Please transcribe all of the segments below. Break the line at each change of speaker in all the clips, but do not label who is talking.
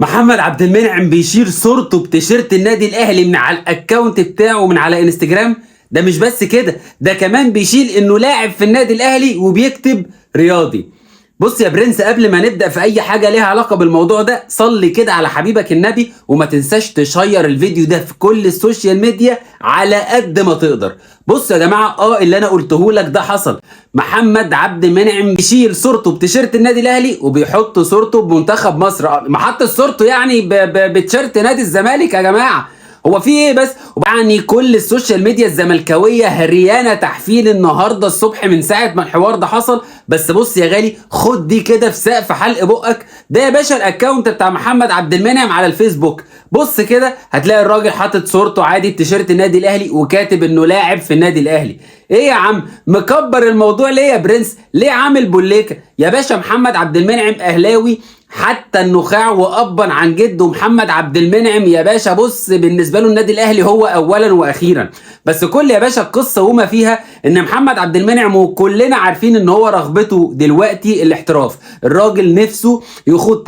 محمد عبد المنعم بيشير صورته بتيشيرت النادي الاهلي من على الاكونت بتاعه من على انستجرام. ده مش بس كده، ده كمان بيشيل انه لاعب في النادي الاهلي وبيكتب رياضي. بص يا برنس، قبل ما نبدأ في اي حاجة ليها علاقة بالموضوع ده صلي كده على حبيبك النبي، وما تنساش تشير الفيديو ده في كل السوشيال ميديا على قد ما تقدر. بص يا جماعة، اللي انا قلته لك ده حصل. محمد عبد المنعم بيشيل صورته بتيشيرت النادي الاهلي وبيحط صورته بمنتخب مصر. ما حط صورته يعني بتيشيرت نادي الزمالك يا جماعة. هو في ايه بس؟ يعني كل السوشيال ميديا الزملكاويه هريانه تحفيل النهارده الصبح من ساعه ما الحوار ده حصل. بس بص يا غالي، خد دي كده في سقف حلق بقك. ده يا باشا الاكونت بتاع محمد عبد المنعم على الفيسبوك. بص كده هتلاقي الراجل حاطط صورته عادي بتيشيرت النادي الاهلي وكاتب انه لاعب في النادي الاهلي. ايه يا عم مكبر الموضوع ليه يا برنس؟ ليه عامل بوليكه يا باشا؟ محمد عبد المنعم اهلاوي حتى النخاع، وابا عن جده محمد عبد المنعم يا باشا. بص، بالنسبه له النادي الاهلي هو اولا واخيرا. بس كل يا باشا القصه وما فيها ان محمد عبد المنعم، وكلنا عارفين ان هو رغبته دلوقتي الاحتراف. الراجل نفسه يخوض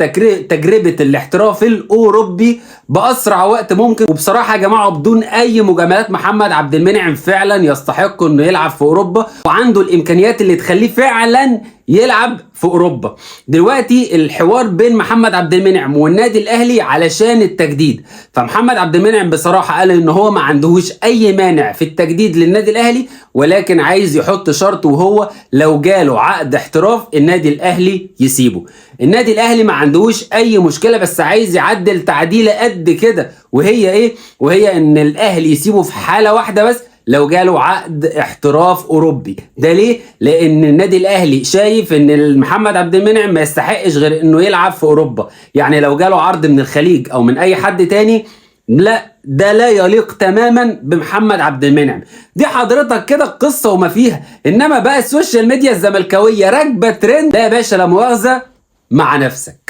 تجربه الاحتراف الاوروبي باسرع وقت ممكن. وبصراحه يا جماعه بدون اي مجاملات، محمد عبد المنعم فعلا يستحق انه يلعب في اوروبا، وعنده الامكانيات اللي تخليه فعلا يلعب في اوروبا. دلوقتي الحوار بين محمد عبد المنعم والنادي الاهلي علشان التجديد. فمحمد عبد المنعم بصراحه قال ان هو ما عندهوش اي مانع في التجديد للنادي الاهلي، ولكن عايز يحط شرط، وهو لو جاله عقد احتراف النادي الاهلي يسيبه. النادي الاهلي ما عندهوش اي مشكله، بس عايز يعدل تعديله قد كده. وهي ايه؟ وهي ان الاهلي يسيبه في حاله واحده بس، لو جاله عقد احتراف اوروبي. ده ليه؟ لان النادي الاهلي شايف ان محمد عبد المنعم ما يستحقش غير انه يلعب في اوروبا. يعني لو جاله عرض من الخليج او من اي حد تاني، لا، ده لا يليق تماما بمحمد عبد المنعم. دي حضرتك كده القصه وما فيها. انما بقى السوشيال ميديا الزملكاويه راكبه ترند، ده يا باشا لا مؤاخذه مع نفسك.